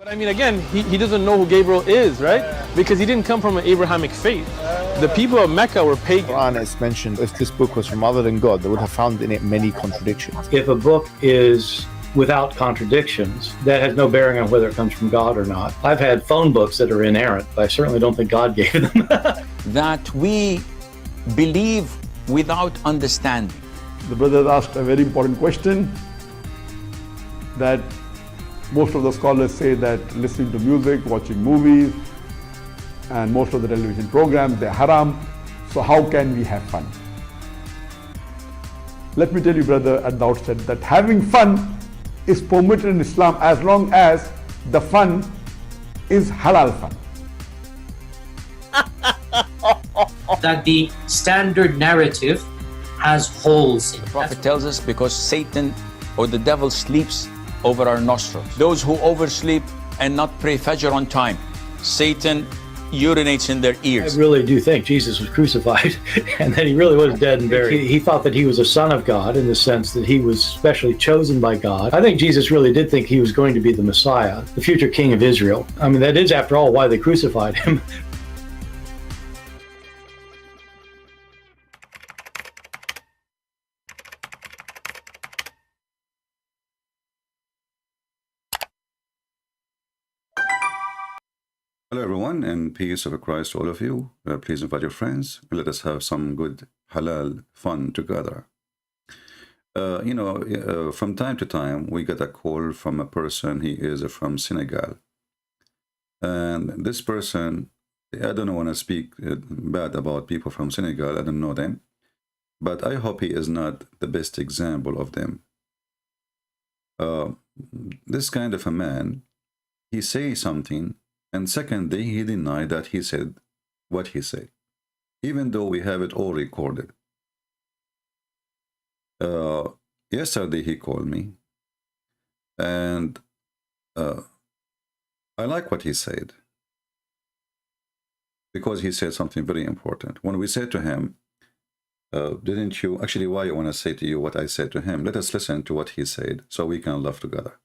But I mean, again, he doesn't know who Gabriel is, right? Because he didn't come from an Abrahamic faith. The people of Mecca were pagan. The Quran is mentioned, if this book was from other than God, they would have found in it many contradictions. If a book is without contradictions, that has no bearing on whether it comes from God or not. I've had phone books that are inerrant, but I certainly don't think God gave them. That we believe without understanding. The brother asked a very important question, that most of the scholars say that listening to music, watching movies, and most of the television programs, they're haram. So how can we have fun? Let me tell you, brother, at the outset, that having fun is permitted in Islam as long as the fun is halal fun. That the standard narrative has holes in it. The Prophet tells us because Satan or the devil sleeps over our nostrils. Those who oversleep and not pray Fajr on time, Satan urinates in their ears. I really do think Jesus was crucified and that he really was dead and buried. He thought that he was a son of God in the sense that he was specially chosen by God. I think Jesus really did think he was going to be the Messiah, the future king of Israel. I mean, that is, after all, why they crucified him. Hello everyone, and peace of Christ to all of you. Please invite your friends and let us have some good halal fun together. From time to time we get a call from a person. He is from Senegal, and this person, I don't want to speak bad about people from Senegal. I don't know them, but I hope he is not the best example of them. This kind of a man, he says something, and secondly, he denied that he said what he said, even though we have it all recorded. Yesterday he called me, and I like what he said, because he said something very important. When we said to him, didn't you, actually why I want to say to you what I said to him, let us listen to what he said so we can laugh together.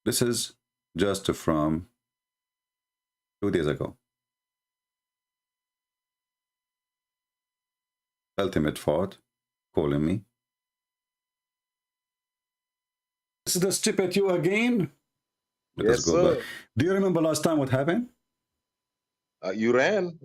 This is just from 2 days ago. Ultimate Fought calling me. This is the stupid you again? Yes, sir. Do you remember last time what happened? You ran.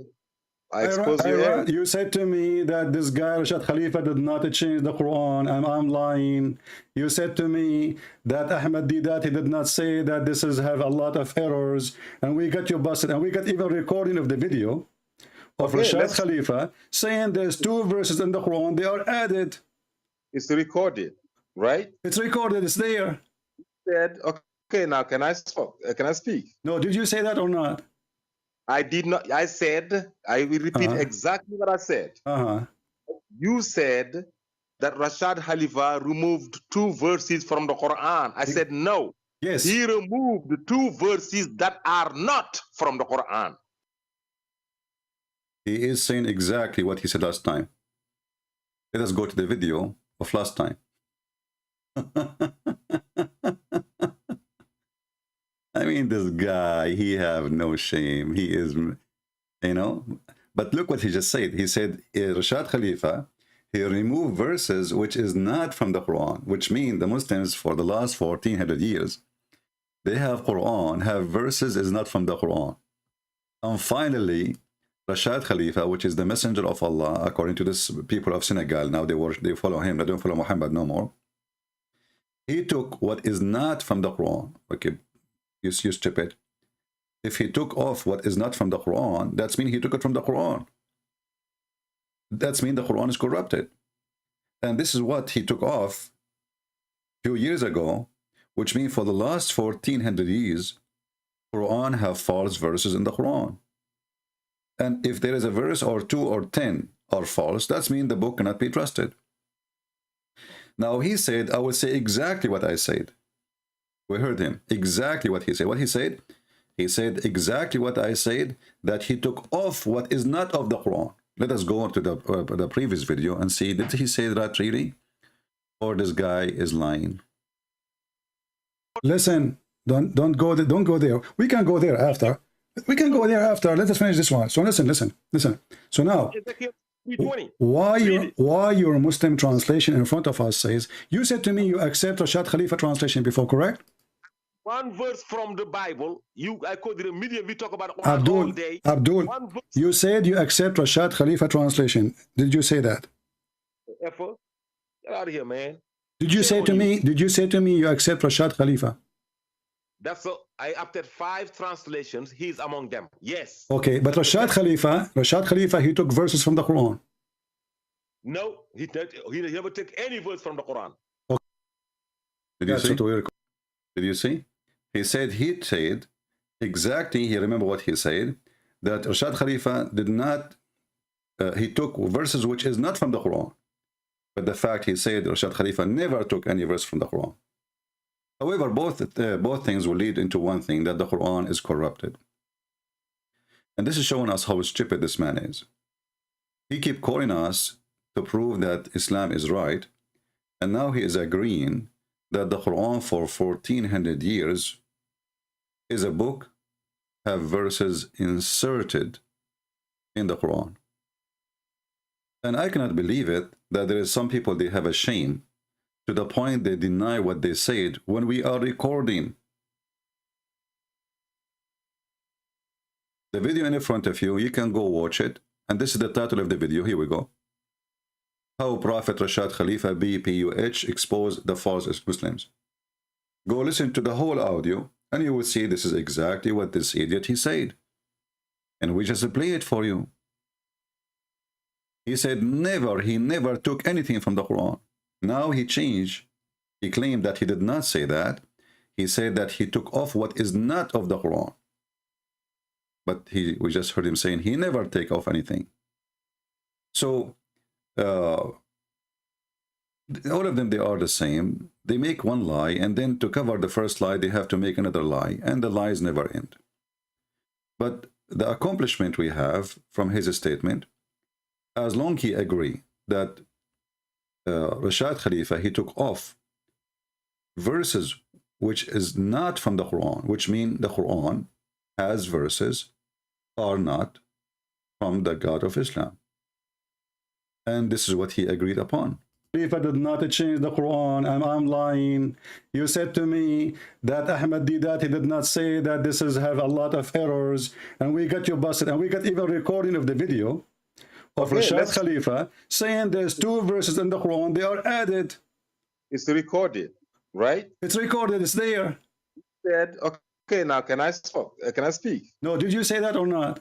I exposed you ran. You said to me that this guy, Rashad Khalifa, did not change the Quran, and I'm lying. You said to me that Ahmed Didat, he did not say that this is have a lot of errors, and we got you busted, and we got even recording of the video of Rashad Khalifa saying there's 2 verses in the Quran, they are added. It's recorded, right? It's recorded, it's there. Said, okay, now can I speak? No, did you say that or not? I did not. I said, I will repeat exactly what I said. You said that Rashad Khalifa removed 2 verses from the Quran. I said no. Yes. He removed 2 verses that are not from the Quran. He is saying exactly what he said last time. Let us go to the video of last time. I mean, this guy, he have no shame. He is, but look what he just said. He said, Rashad Khalifa, he removed verses which is not from the Quran, which means the Muslims for the last 1400 years, they have Quran, have verses is not from the Quran. And finally, Rashad Khalifa, which is the messenger of Allah, according to this people of Senegal, now they follow him, they don't follow Muhammad no more. He took what is not from the Quran. Okay, you stupid. If he took off what is not from the Quran, that's mean he took it from the Quran. That's mean the Quran is corrupted. And this is what he took off a few years ago, which means for the last 1400 years, Quran have false verses in the Quran. And if there is a verse or 2 or 10 are false, that's mean the book cannot be trusted. Now he said, I will say exactly what I said. We heard him exactly what he said. What he said? He said exactly what I said, that he took off what is not of the Quran. Let us go on to the previous video and see, did he say that really? Or this guy is lying? Listen, don't go there. Don't go there. We can go there after. We can go there after. Let us finish this one. So listen. So now, why your Muslim translation in front of us says, you said to me you accept Rashad Khalifa translation before, correct? One verse from the Bible. I quote the media. We talk about Quran all day. Abdul, you said you accept Rashad Khalifa translation. Did you say that? Get out of here, man. Did you say to me? Did you say to me you accept Rashad Khalifa? I opted 5 translations. He's among them. Yes. Okay, but Rashad Khalifa, he took verses from the Quran. No, he never took any verse from the Quran. Okay. Did you see? He said exactly. He remember what he said, that Rashad Khalifa did not. He took verses which is not from the Quran. But the fact he said Rashad Khalifa never took any verse from the Quran. However, both things will lead into one thing, that the Quran is corrupted. And this is showing us how stupid this man is. He keep calling us to prove that Islam is right, and now he is agreeing that the Quran for 1400 years is a book, have verses inserted in the Quran. And I cannot believe it, that there is some people, they have a shame to the point they deny what they said when we are recording. The video in front of you, you can go watch it. And this is the title of the video. Here we go. How Prophet Rashad Khalifa BPUH exposed the false Muslims. Go listen to the whole audio and you will see this is exactly what this idiot he said. And we just play it for you. He said he never took anything from the Quran. Now he changed. He claimed that he did not say that. He said that he took off what is not of the Quran. But we just heard him saying he never take off anything. So all of them, they are the same. They make one lie, and then to cover the first lie, they have to make another lie, and the lies never end. But the accomplishment we have from his statement, as long he agree that Rashad Khalifa, he took off verses which is not from the Quran, which mean the Quran has verses are not from the God of Islam. And this is what he agreed upon. Khalifa did not change the Quran, and I'm lying. You said to me that Ahmed Didat, he did not say that this is have a lot of errors, and we got you busted, and we got even recording of the video of Rashad Khalifa saying there's 2 verses in the Quran, they are added. It's recorded, right? It's recorded, it's there. Said, okay, now can I speak? No, did you say that or not?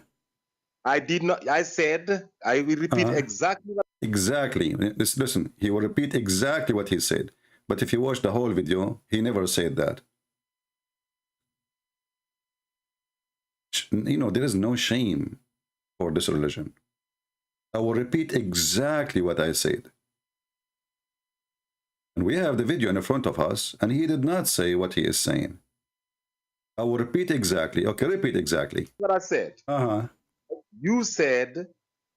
I did not. I said, I will repeat exactly what. Exactly. Listen, he will repeat exactly what he said. But if you watch the whole video, he never said that. You know, there is no shame for this religion. I will repeat exactly what I said. And we have the video in front of us, and he did not say what he is saying. I will repeat exactly. Okay, repeat exactly. What I said. You said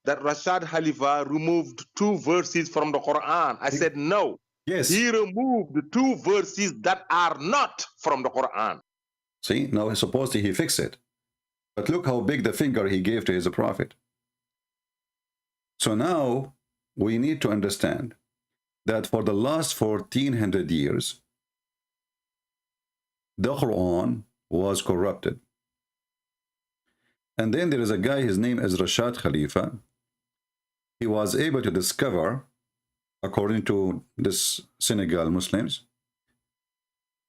that Rashad Khalifa removed 2 verses from the Quran. I said no. Yes. He removed 2 verses that are not from the Quran. See, now supposedly he fixed it. But look how big the finger he gave to his prophet. So now we need to understand that for the last 1400 years, the Quran was corrupted. And then there is a guy, his name is Rashad Khalifa. He was able to discover, according to this Senegal Muslims,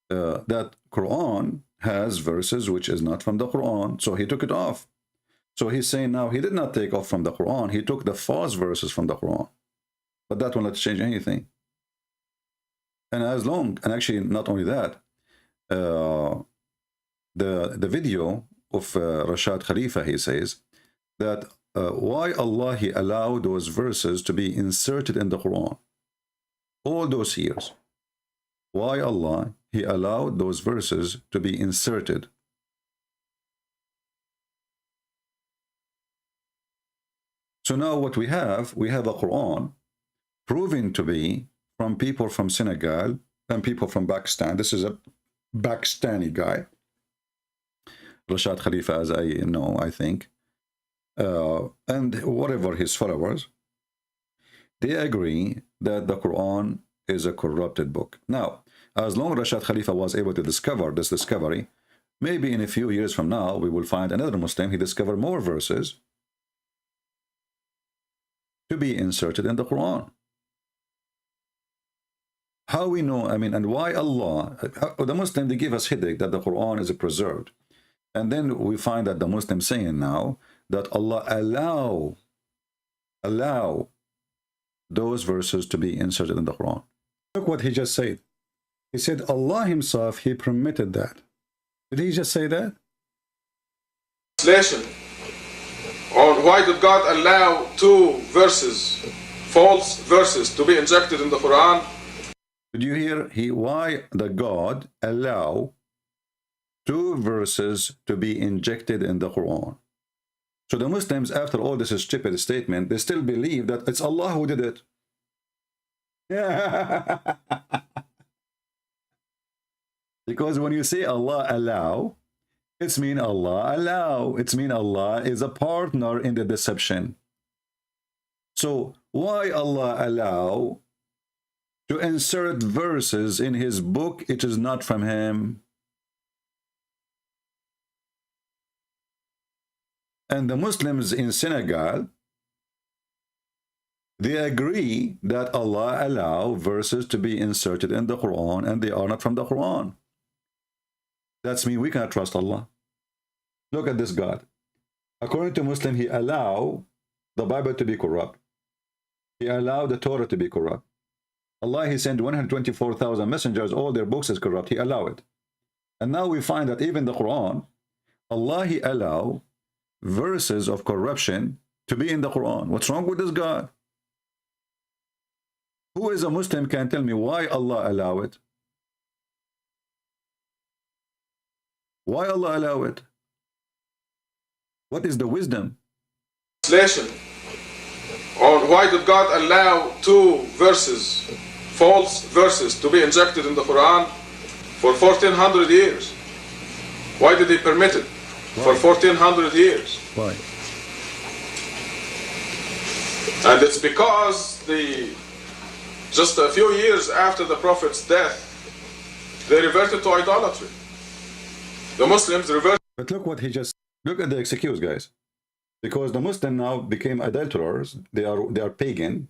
that Quran has verses which is not from the Quran. So he took it off. So he's saying now he did not take off from the Quran. He took the false verses from the Quran. But that will not change anything. And as long, and actually not only that, the video of Rashad Khalifa, he says that why Allah he allowed those verses to be inserted in the Quran all those years. Why Allah he allowed those verses to be inserted. So now what we have a Quran proven to be from people from Senegal and people from Pakistan. This is a Pakistani guy, Rashad Khalifa, as I know, I think, and whatever his followers, they agree that the Quran is a corrupted book. Now, as long as Rashad Khalifa was able to discover this discovery, maybe in a few years from now, we will find another Muslim, he discovered more verses to be inserted in the Quran. How we know, I mean, and why Allah, the Muslim, they give us headache that the Quran is preserved. And then we find that the Muslim saying now that Allah allow those verses to be inserted in the Quran. Look what he just said. He said Allah himself, he permitted that. Did he just say that? Translation on why did God allow two verses, false verses, to be injected in the Quran? Did you hear? Why the God allow two verses to be injected in the Quran? So the Muslims, after all this stupid statement, they still believe that it's Allah who did it. Yeah. Because when you say Allah allow, it's mean Allah allow. It's mean Allah is a partner in the deception. So why Allah allow to insert verses in his book? It is not from him. And the Muslims in Senegal, they agree that Allah allow verses to be inserted in the Quran, and they are not from the Quran. That's mean we cannot trust Allah. Look at this God. According to Muslim, he allow the Bible to be corrupt. He allowed the Torah to be corrupt. Allah, he sent 124,000 messengers, all their books is corrupt. He allowed it. And now we find that even the Quran, Allah, he allow verses of corruption to be in the Quran. What's wrong with this God? Who is a Muslim can tell me why Allah allow it? Why Allah allow it? What is the wisdom? Translation on why did God allow two verses, false verses, to be injected in the Quran for 1400 years? Why did he permit it for 1400 years? Why? And it's because just a few years after the Prophet's death, they reverted to idolatry. The Muslims reverted. But look what he just, look at the excuse, guys. Because the Muslim now became adulterers, they are pagan.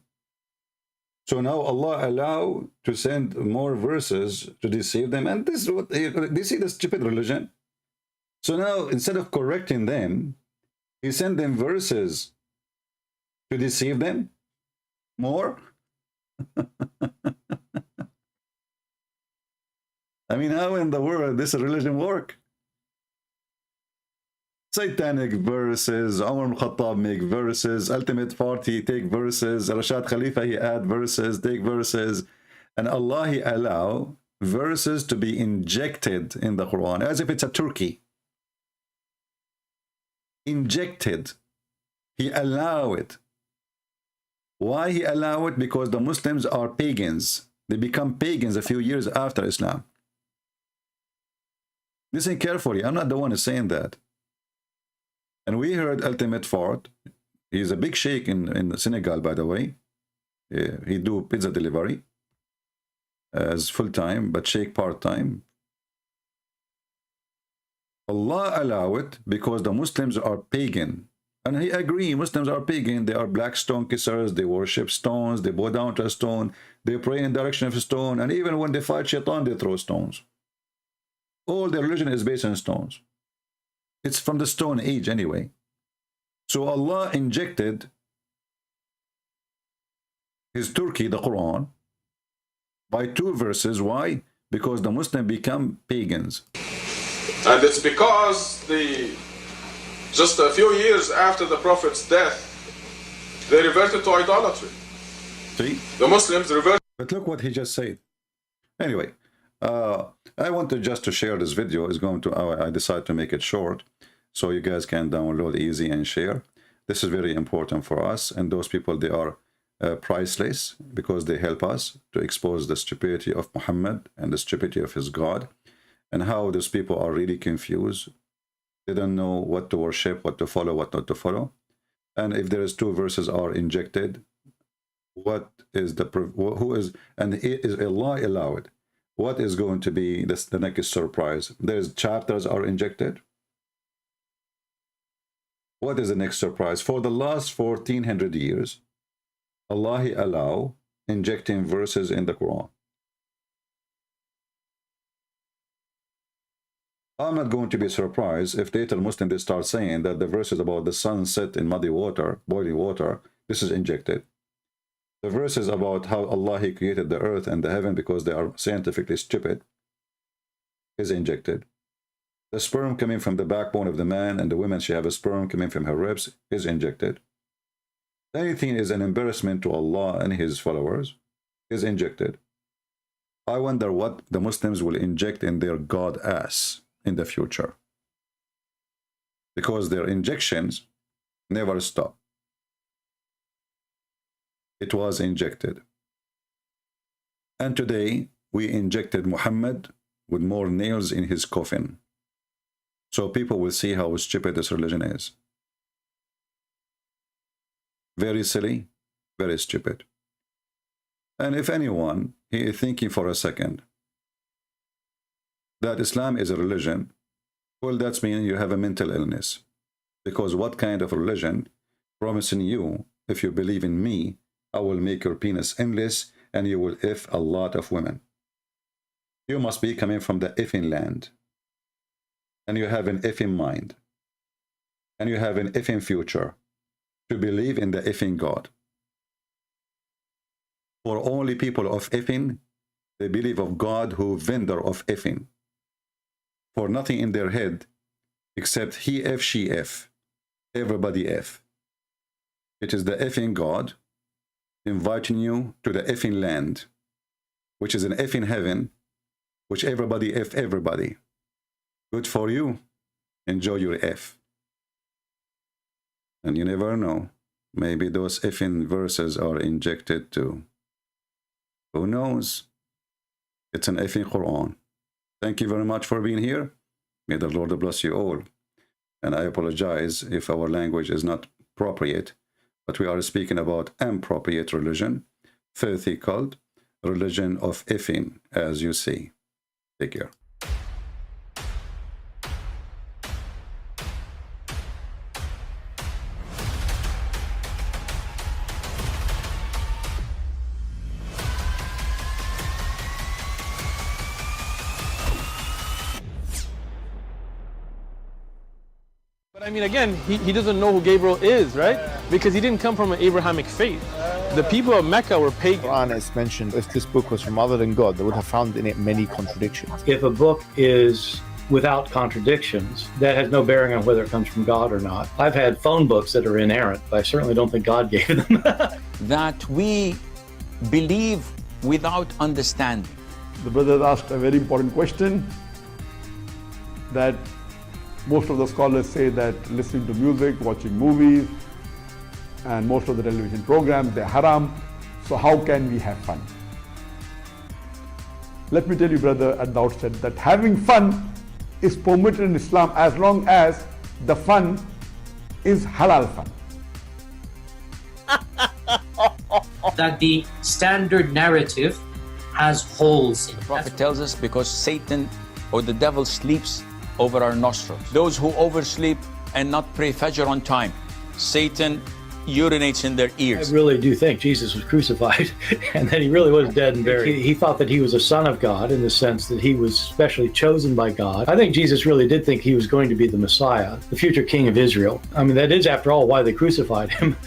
So now Allah allow to send more verses to deceive them. And this is what they see, the stupid religion. So now instead of correcting them, he sent them verses to deceive them more. I mean, how in the world this religion work? Satanic verses, Umar al-Khattab make verses, Ultimate Party take verses, Rashad Khalifa he add verses, take verses, and Allah he allow verses to be injected in the Quran as if it's a turkey. Injected. He allow it. Why he allow it? Because the Muslims are pagans. They become pagans a few years after Islam. Listen carefully. I'm not the one who's saying that. And we heard Ultimate Fort. He's a big sheikh in Senegal, by the way. He do pizza delivery as full-time, but sheikh part-time. Allah allow it because the Muslims are pagan. And he agree, Muslims are pagan. They are black stone kissers. They worship stones. They bow down to a stone. They pray in the direction of a stone. And even when they fight shaitan, they throw stones. All their religion is based on stones. It's from the Stone Age anyway. So Allah injected his Turkey, the Quran, by two verses. Why? Because the Muslims become pagans. And it's because just a few years after the Prophet's death, they reverted to idolatry. See? The Muslims reverted. But look what he just said. Anyway, I wanted just to share this video. I decided to make it short so you guys can download easy and share. This is very important for us, and those people, they are priceless because they help us to expose the stupidity of Muhammad and the stupidity of his God. and how those people are really confused. They don't know what to worship, what to follow, what not to follow. And if there is two verses are injected, what is the who is, and is Allah allowed? What is going to be the next surprise? There's chapters are injected. What is the next surprise? For the last 1400 years, Allah allow injecting verses in the Quran. I'm not going to be surprised if later Muslims they start saying that the verses about the sun set in muddy water, boiling water, this is injected. The verses about how Allah He created the earth and the heaven because they are scientifically stupid is injected. The sperm coming from the backbone of the man and the woman, she have a sperm coming from her ribs, is injected. Anything is an embarrassment to Allah and His followers is injected. I wonder what the Muslims will inject in their God ass in the future, because their injections never stop. It was injected, and today we injected Muhammad with more nails in his coffin, so people will see how stupid this religion is. Very silly, very stupid. And if anyone he is thinking for a second that Islam is a religion, well, that's mean you have a mental illness. Because what kind of religion promising you, if you believe in me, I will make your penis endless and you will F a lot of women? You must be coming from the effing land. And you have an effing mind. And you have an effing future to believe in the effing God. For only people of effing, they believe of God who vendor of effing. For nothing in their head except he F, she F, everybody F. It is the effing God inviting you to the effing land, which is an effing heaven, which everybody F everybody. Good for you. Enjoy your F. And you never know. Maybe those effing verses are injected too. Who knows? It's an effing Quran. Thank you very much for being here. May the Lord bless you all. And I apologize if our language is not appropriate, but we are speaking about appropriate religion, filthy cult, religion of effing, as you see. Take care. I mean, again, he doesn't know who Gabriel is, right? Because he didn't come from an Abrahamic faith. The people of Mecca were pagan. The Quran is mentioned, if this book was from other than God, they would have found in it many contradictions. If a book is without contradictions, that has no bearing on whether it comes from God or not. I've had phone books that are inerrant, but I certainly don't think God gave them. That we believe without understanding. The brother asked a very important question, that most of the scholars say that listening to music, watching movies, and most of the television programs, they're haram. So how can we have fun? Let me tell you, brother, at the outset, that having fun is permitted in Islam as long as the fun is halal fun. That the standard narrative has holes in it. The Prophet tells us because Satan or the devil sleeps over our nostrils. Those who oversleep and not pray Fajr on time, Satan urinates in their ears. I really do think Jesus was crucified and that he really was dead and buried. He thought that he was a son of God in the sense that he was specially chosen by God. I think Jesus really did think he was going to be the Messiah, the future king of Israel. I mean, that is, after all, why they crucified him.